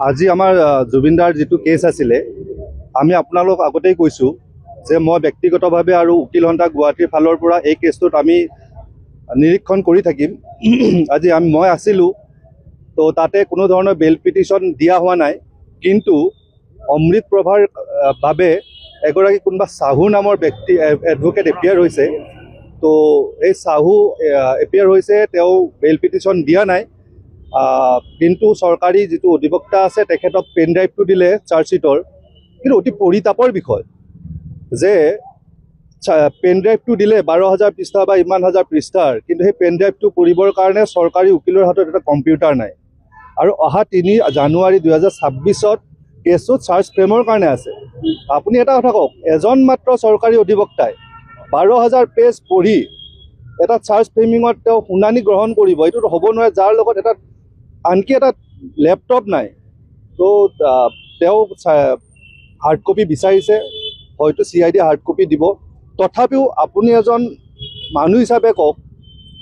আজি আমাৰ জুবিনদাৰ যিটো কেছ আছিলে আমি আপোনালোক আগতেই কৈছোঁ যে মই ব্যক্তিগতভাৱে আৰু উকিল সন্থা গুৱাহাটীৰ ফালৰ পৰা এই কেছটোত আমি নিৰীক্ষণ কৰি থাকিম। আজি মই আছিলোঁ, তো তাতে কোনো ধৰণৰ বেল পিটিশ্যন দিয়া হোৱা নাই, কিন্তু অমৃত প্ৰভাৰ বাবে এগৰাকী কোনোবা চাহু নামৰ ব্যক্তি এডভোকেট এপিয়াৰ হৈছে। তো এই চাহু এপিয়াৰ হৈছে, তেওঁ বেল পিটিশ্যন দিয়া নাই, কিন্তু চৰকাৰী যিটো অধিবক্তা আছে তেখেতক পেন ড্ৰাইভটো দিলে চাৰ্জশ্বিটৰ। কিন্তু অতি পৰিতাপৰ বিষয় যে পেন ড্ৰাইভটো দিলে 12,000 পৃষ্ঠা বা ইমান হাজাৰ পৃষ্ঠাৰ, কিন্তু সেই পেন ড্ৰাইভটো কৰিবৰ কাৰণে চৰকাৰী উকিলৰ হাতত এটা কম্পিউটাৰ নাই। আৰু অহা 3 জানুৱাৰী 2026 কেছটো চাৰ্জ ফ্ৰেমৰ কাৰণে আছে। আপুনি এটা কথা কওক, এজন মাত্ৰ চৰকাৰী অধিবক্তাই 12,000 পেজ পঢ়ি এটা চাৰ্জ ফ্ৰেমিঙত তেওঁ শুনানি গ্ৰহণ কৰিব, এইটোতো হ'ব নোৱাৰে, যাৰ লগত আনকি এটা লেপটপ নাই। তো তেওঁ হাৰ্ড কপি বিচাৰিছে, হয়তো CID হাৰ্ড কপি দিব। তথাপিও আপুনি এজন মানুহ হিচাপে কওক,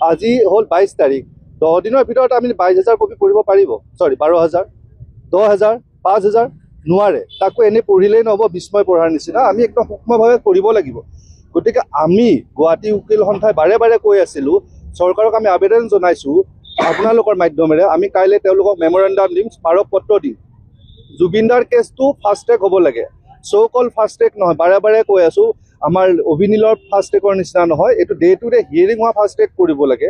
আজি হ'ল 22 তাৰিখ, 10 দিনৰ ভিতৰত আপুনি 22,000 কপি পঢ়িব পাৰিব? 12,000, 10,000, 5,000 নোৱাৰে। তাকো এনেই পঢ়িলেই নহ'ব, বিস্ময় পঢ়াৰ নিচিনা আমি একদম সূক্ষ্মভাৱে কৰিব লাগিব। গতিকে আমি গুৱাহাটী উকিল সন্থাই বাৰে বাৰে কৈ আছিলোঁ, চৰকাৰক আমি আবেদন জনাইছোঁ আপোনালোকৰ মাধ্যমেৰে, আমি কাইলৈ তেওঁলোকক মেমৰেণ্ডাম দিম, স্মাৰকপত্ৰ দিম। জুবিনদাৰ কেছটো ফাষ্ট ট্ৰেক হ'ব লাগে, কল ফাষ্ট ট্ৰেক নহয়। বাৰে বাৰে কৈ আছোঁ, আমাৰ অভিনীলৰ ফাষ্ট ট্ৰেকৰ নিচিনা নহয়, এইটো ডে টু ডে হিয়াৰিং হোৱা ফাষ্ট ট্ৰেক কৰিব লাগে।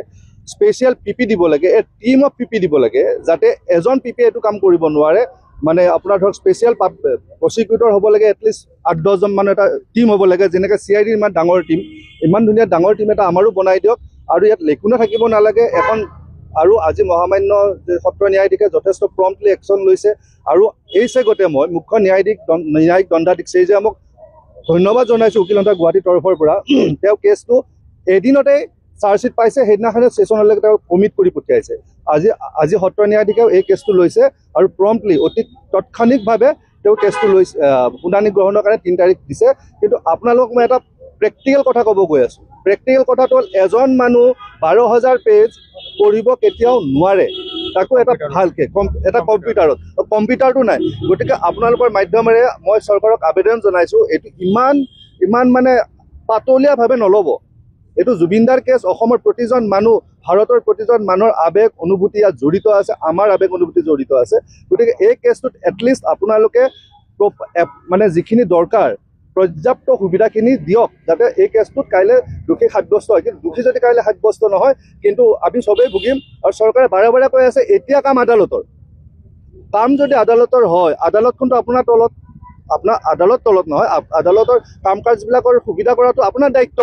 স্পেচিয়েল PP দিব লাগে, এ টিম অফ PP দিব লাগে, যাতে এজন PP এইটো কাম কৰিব নোৱাৰে। মানে আপোনাৰ ধৰক স্পেচিয়েল প্ৰচিকিউটৰ হ'ব লাগে, এটলিষ্ট 8-10জন মানুহ এটা টিম হ'ব লাগে, যেনেকৈ CID ইমান ডাঙৰ টিম, ইমান ধুনীয়া ডাঙৰ টিম এটা আমাৰো বনাই দিয়ক। আৰু ইয়াত লেকুনা থাকিব নালাগে এখন। আৰু আজি মহামান্য সত্ৰ ন্যায়াধীশে যথেষ্ট প্ৰম্পটলি একশ্যন লৈছে। আৰু এই চেগতে মই মুখ্য ন্যায়িক দণ্ডাধীশ যে আমাক ধন্যবাদ জনাইছোঁ উকিল সন্থা গুৱাহাটীৰ তৰফৰ পৰা। তেওঁ কেছটো এদিনতেই চাৰ্জশ্বিট পাইছে, সেইদিনাখনে ছেশ্যনলৈকে তেওঁ কমিট কৰি পঠিয়াইছে। আজি সত্ৰ ন্যায়াধীশেও এই কেছটো লৈছে আৰু প্ৰম্পটলি অতি তাৎক্ষণিকভাৱে তেওঁ কেছটো লৈছে, শুনানি গ্ৰহণৰ কাৰণে 3 তাৰিখ দিছে। কিন্তু আপোনালোকক মই এটা প্ৰেক্টিকেল কথা ক'ব গৈ আছোঁ। প্ৰেক্টিকেল কথাটো হ'ল, এজন মানুহ 12,000 পেজ পঢ়িব কেতিয়াও নোৱাৰে, তাকো এটা ভালকৈ এটা কম্পিউটাৰটো নাই। গতিকে আপোনালোকৰ মাধ্যমেৰে মই চৰকাৰক আবেদন জনাইছোঁ, এইটো ইমান মানে পাতলীয়াভাৱে নল'ব। এইটো জুবিনদাৰ কেছ, অসমৰ প্ৰতিজন মানুহ, ভাৰতৰ প্ৰতিজন মানুহৰ আৱেগ অনুভূতি ইয়াত জড়িত আছে, আমাৰ আৱেগ অনুভূতি জড়িত আছে। গতিকে এই কেছটোত এটলিষ্ট আপোনালোকে মানে যিখিনি দৰকাৰ পৰ্যাপ্ত সুবিধাখিনি দিয়ক, যাতে এই কেছটোত কাইলৈ দোষী সাব্যস্ত হয়। কিন্তু দোষী যদি কাইলৈ সাব্যস্ত নহয়, কিন্তু আমি চবেই ভুগিম। আৰু চৰকাৰে বাৰে বাৰে কৈ আছে, এতিয়া কাম আদালতৰ। কাম যদি আদালতৰ হয়, আদালত কিন্তু আপোনাৰ তলত, আপোনাৰ আদালত তলত নহয়, আদালতৰ কাম কাজবিলাকৰ সুবিধা কৰাটো আপোনাৰ দায়িত্ব।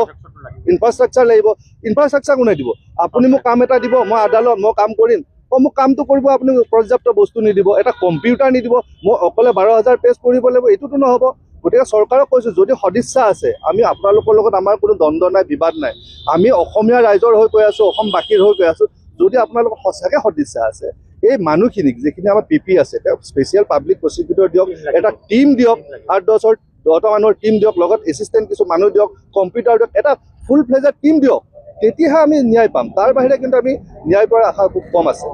ইনফ্ৰাষ্ট্ৰাকচাৰ লাগিব, ইনফ্ৰাষ্ট্ৰাকচাৰ কোনে দিব? আপুনি মোক কাম এটা দিব, মই আদালত, মই কাম কৰিম, মোক কামটো কৰিব, আপুনি পৰ্যাপ্ত বস্তু নিদিব, এটা কম্পিউটাৰ নিদিব, মই অকলে 12,000 পেজ পঢ়িব লাগিব, এইটোতো নহ'ব। গতিকে চৰকাৰক কৈছোঁ, যদি সদিচ্ছা আছে, আমি আপোনালোকৰ লগত আমাৰ কোনো দ্বন্দ্ব নাই, বিবাদ নাই। আমি অসমীয়া ৰাইজৰ হৈ কৈ আছোঁ, অসমবাসীৰ হৈ কৈ আছোঁ, যদি আপোনালোকৰ সঁচাকৈ সদিচ্ছা আছে, এই মানুহখিনিক যিখিনি আমাৰ PP আছে, তেওঁক স্পেচিয়েল পাব্লিক প্ৰচিকিউটৰ দিয়ক, এটা টিম দিয়ক, 8-10টা মানুহৰ টিম দিয়ক, লগত এছিষ্টেণ্ট কিছু মানুহ দিয়ক, কম্পিউটাৰ দিয়ক, এটা ফুল ফ্লেজড টিম দিয়ক, তেতিয়াহে আমি ন্যায় পাম। তাৰ বাহিৰে কিন্তু আমি ন্যায় পোৱাৰ আশা খুব কম আছে।